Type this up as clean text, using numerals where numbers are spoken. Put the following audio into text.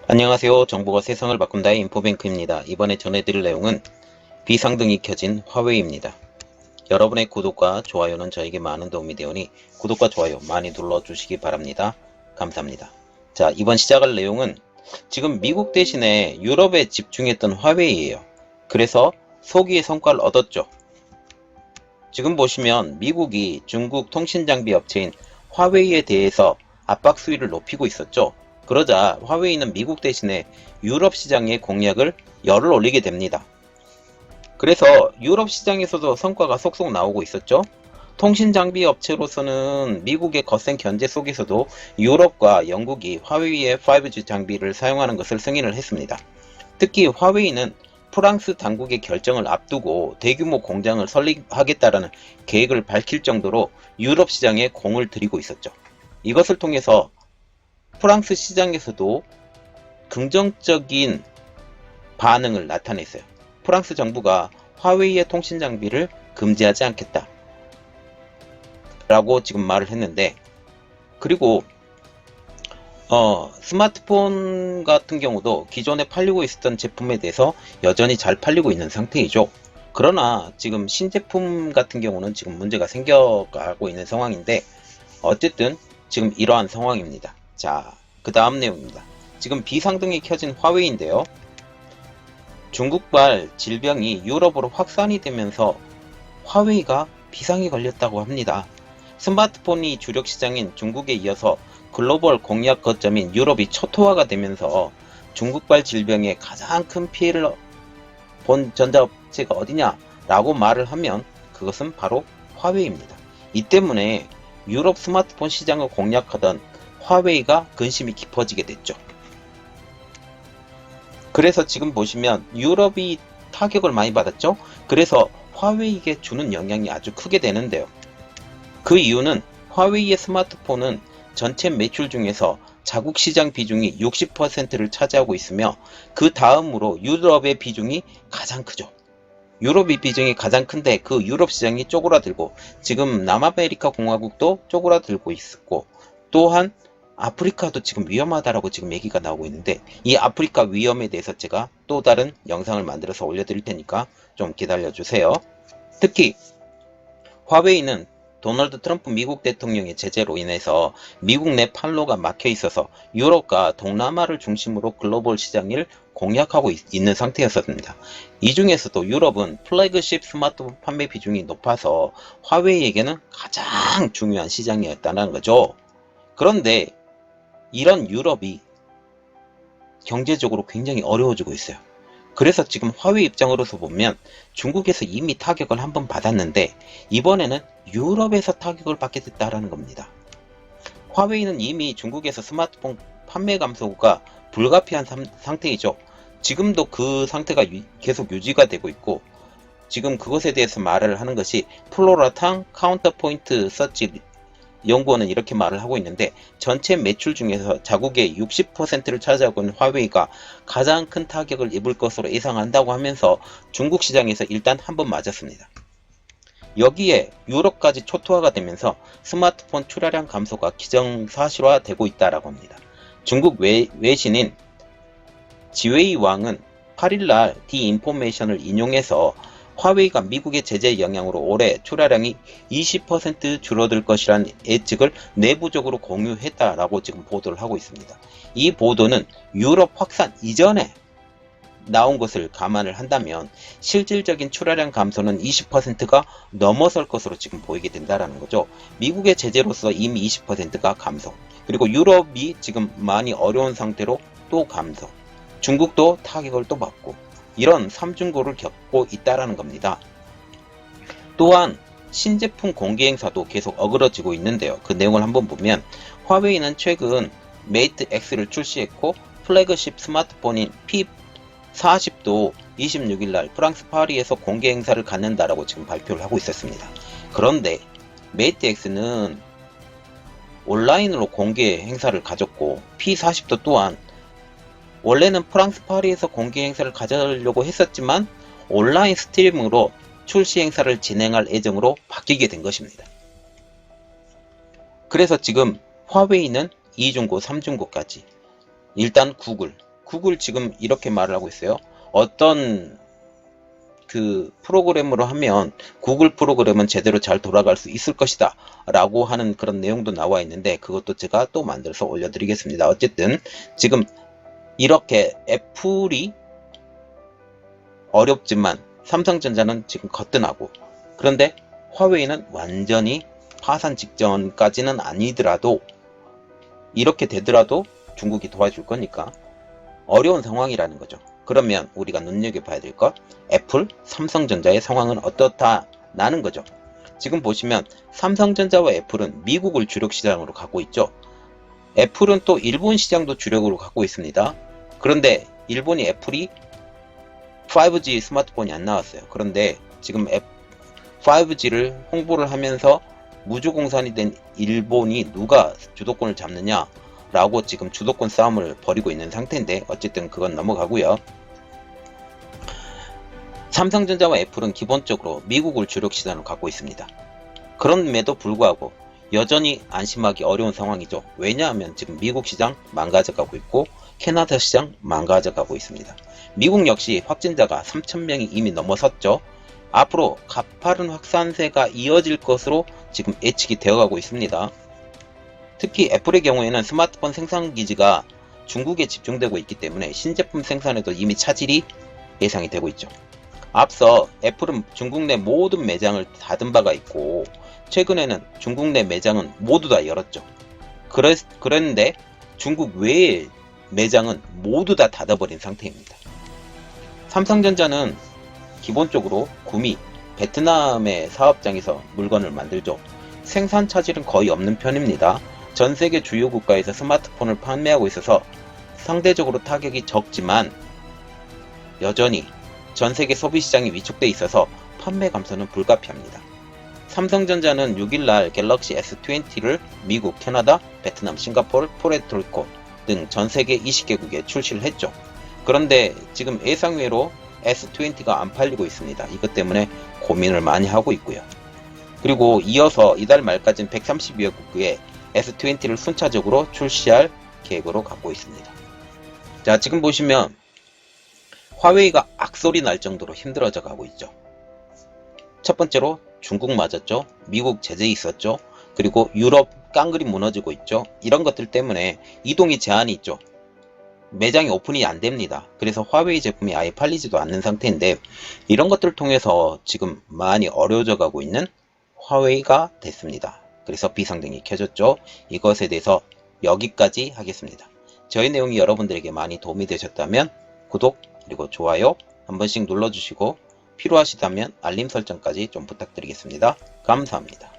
안녕하세요. 정보가 세상을 바꾼다의 인포뱅크입니다. 이번에 전해드릴 내용은 비상등이 켜진 화웨이입니다. 여러분의 구독과 좋아요는 저에게 많은 도움이 되오니 구독과 좋아요 많이 눌러주시기 바랍니다. 감사합니다. 자, 이번 시작할 내용은 지금 미국 대신에 유럽에 집중했던 화웨이예요. 그래서 소기의 성과를 얻었죠. 지금 보시면 미국이 중국 통신장비 업체인 화웨이에 대해서 압박 수위를 높이고 있었죠. 그러자 화웨이는 미국 대신에 유럽 시장의 공략을 열을 올리게 됩니다. 그래서 유럽 시장에서도 성과가 속속 나오고 있었죠. 통신장비 업체로서는 미국의 거센 견제 속에서도 유럽과 영국이 화웨이의 5G 장비를 사용하는 것을 승인을 했습니다. 특히 화웨이는 프랑스 당국의 결정을 앞두고 대규모 공장을 설립하겠다라는 계획을 밝힐 정도로 유럽 시장에 공을 들이고 있었죠. 이것을 통해서 프랑스 시장에서도 긍정적인 반응을 나타냈어요. 프랑스 정부가 화웨이의 통신 장비를 금지하지 않겠다 라고 지금 말을 했는데, 그리고 스마트폰 같은 경우도 기존에 팔리고 있었던 제품에 대해서 여전히 잘 팔리고 있는 상태이죠. 그러나 지금 신제품 같은 경우는 지금 문제가 생겨가고 있는 상황인데, 어쨌든 지금 이러한 상황입니다. 자, 그 다음 내용입니다. 지금 비상등이 켜진 화웨이인데요. 중국발 질병이 유럽으로 확산이 되면서 화웨이가 비상이 걸렸다고 합니다. 스마트폰이 주력 시장인 중국에 이어서 글로벌 공략 거점인 유럽이 초토화가 되면서 중국발 질병에 가장 큰 피해를 본 전자업체가 어디냐 라고 말을 하면 그것은 바로 화웨이입니다. 이 때문에 유럽 스마트폰 시장을 공략하던 화웨이가 근심이 깊어지게 됐죠. 그래서 지금 보시면 유럽이 타격을 많이 받았죠. 그래서 화웨이에게 주는 영향이 아주 크게 되는데요. 그 이유는 화웨이의 스마트폰은 전체 매출 중에서 자국 시장 비중이 60%를 차지하고 있으며 그 다음으로 유럽의 비중이 가장 크죠. 유럽의 비중이 가장 큰데 그 유럽 시장이 쪼그라들고 지금 남아메리카 공화국도 쪼그라들고 있었고, 또한 아프리카도 지금 위험하다라고 지금 얘기가 나오고 있는데, 이 아프리카 위험에 대해서 제가 또 다른 영상을 만들어서 올려드릴 테니까 좀 기다려 주세요. 특히 화웨이는 도널드 트럼프 미국 대통령의 제재로 인해서 미국 내 판로가 막혀 있어서 유럽과 동남아를 중심으로 글로벌 시장을 공략하고 있는 상태였습니다. 이 중에서도 유럽은 플래그십 스마트폰 판매 비중이 높아서 화웨이에게는 가장 중요한 시장이었다는 거죠. 그런데 이런 유럽이 경제적으로 굉장히 어려워지고 있어요. 그래서 지금 화웨이 입장으로서 보면 중국에서 이미 타격을 한번 받았는데 이번에는 유럽에서 타격을 받게 됐다라는 겁니다. 화웨이는 이미 중국에서 스마트폰 판매 감소가 불가피한 상태이죠. 지금도 그 상태가 계속 유지가 되고 있고, 지금 그것에 대해서 말을 하는 것이 플로라탕 카운터포인트 서치 연구원은 이렇게 말을 하고 있는데, 전체 매출 중에서 자국의 60%를 차지하고 있는 화웨이가 가장 큰 타격을 입을 것으로 예상한다고 하면서 중국 시장에서 일단 한번 맞았습니다. 여기에 유럽까지 초토화가 되면서 스마트폰 출하량 감소가 기정사실화되고 있다고 합니다. 중국 외신인 지웨이 왕은 8일날 디인포메이션을 인용해서 화웨이가 미국의 제재 영향으로 올해 출하량이 20% 줄어들 것이라는 예측을 내부적으로 공유했다라고 지금 보도를 하고 있습니다. 이 보도는 유럽 확산 이전에 나온 것을 감안을 한다면 실질적인 출하량 감소는 20%가 넘어설 것으로 지금 보이게 된다는 거죠. 미국의 제재로서 이미 20%가 감소, 그리고 유럽이 지금 많이 어려운 상태로 또 감소, 중국도 타격을 또 받고, 이런 삼중고를 겪고 있다는 겁니다. 또한 신제품 공개 행사도 계속 어그러지고 있는데요. 그 내용을 한번 보면 화웨이는 최근 메이트 X를 출시했고, 플래그십 스마트폰인 P40도 26일날 프랑스 파리에서 공개 행사를 갖는다라고 지금 발표를 하고 있었습니다. 그런데 메이트 X는 온라인으로 공개 행사를 가졌고, P40도 또한 원래는 프랑스 파리에서 공개 행사를 가져려고 했었지만 온라인 스트리밍으로 출시 행사를 진행할 예정으로 바뀌게 된 것입니다. 그래서 지금 화웨이는 2중고, 3중고까지 일단 구글, 구글 지금 이렇게 말을 하고 있어요. 어떤 그 프로그램으로 하면 구글 프로그램은 제대로 잘 돌아갈 수 있을 것이다 라고 하는 그런 내용도 나와 있는데, 그것도 제가 또 만들어서 올려드리겠습니다. 어쨌든 지금 이렇게 애플이 어렵지만 삼성전자는 지금 거뜬하고, 그런데 화웨이는 완전히 파산 직전까지는 아니더라도 이렇게 되더라도 중국이 도와줄 거니까 어려운 상황이라는 거죠. 그러면 우리가 눈여겨봐야 될 것, 애플, 삼성전자의 상황은 어떻다라는 거죠. 지금 보시면 삼성전자와 애플은 미국을 주력 시장으로 갖고 있죠. 애플은 또 일본 시장도 주력으로 갖고 있습니다. 그런데 일본이 애플이 5G 스마트폰이 안 나왔어요. 그런데 지금 5G를 홍보를 하면서 무주공산이 된 일본이 누가 주도권을 잡느냐 라고 지금 주도권 싸움을 벌이고 있는 상태인데, 어쨌든 그건 넘어가고요. 삼성전자와 애플은 기본적으로 미국을 주력 시장으로 갖고 있습니다. 그럼에도 불구하고 여전히 안심하기 어려운 상황이죠. 왜냐하면 지금 미국 시장 망가져가고 있고 캐나다 시장 망가져가고 있습니다. 미국 역시 확진자가 3,000명이 이미 넘어섰죠. 앞으로 가파른 확산세가 이어질 것으로 지금 예측이 되어가고 있습니다. 특히 애플의 경우에는 스마트폰 생산 기지가 중국에 집중되고 있기 때문에 신제품 생산에도 이미 차질이 예상이 되고 있죠. 앞서 애플은 중국 내 모든 매장을 닫은 바가 있고, 최근에는 중국 내 매장은 모두 다 열었죠. 그랬는데 중국 외의 매장은 모두 다 닫아버린 상태입니다. 삼성전자는 기본적으로 구미, 베트남의 사업장에서 물건을 만들죠. 생산 차질은 거의 없는 편입니다. 전 세계 주요 국가에서 스마트폰을 판매하고 있어서 상대적으로 타격이 적지만 여전히 전 세계 소비 시장이 위축돼 있어서 판매 감소는 불가피합니다. 삼성전자는 6일날 갤럭시 S20를 미국, 캐나다, 베트남, 싱가포르, 포르토리코 등 전 세계 20개국에 출시를 했죠. 그런데 지금 예상외로 S20가 안 팔리고 있습니다. 이것 때문에 고민을 많이 하고 있고요. 그리고 이어서 이달 말까지는 130여 국에 S20를 순차적으로 출시할 계획으로 갖고 있습니다. 자, 지금 보시면 화웨이가 악소리 날 정도로 힘들어져 가고 있죠. 첫 번째로 중국 맞았죠. 미국 제재 있었죠. 그리고 유럽 깡그리 무너지고 있죠. 이런 것들 때문에 이동이 제한이 있죠. 매장이 오픈이 안 됩니다. 그래서 화웨이 제품이 아예 팔리지도 않는 상태인데, 이런 것들을 통해서 지금 많이 어려워져 가고 있는 화웨이가 됐습니다. 그래서 비상등이 켜졌죠. 이것에 대해서 여기까지 하겠습니다. 저희 내용이 여러분들에게 많이 도움이 되셨다면 구독 그리고 좋아요 한 번씩 눌러주시고, 필요하시다면 알림 설정까지 좀 부탁드리겠습니다. 감사합니다.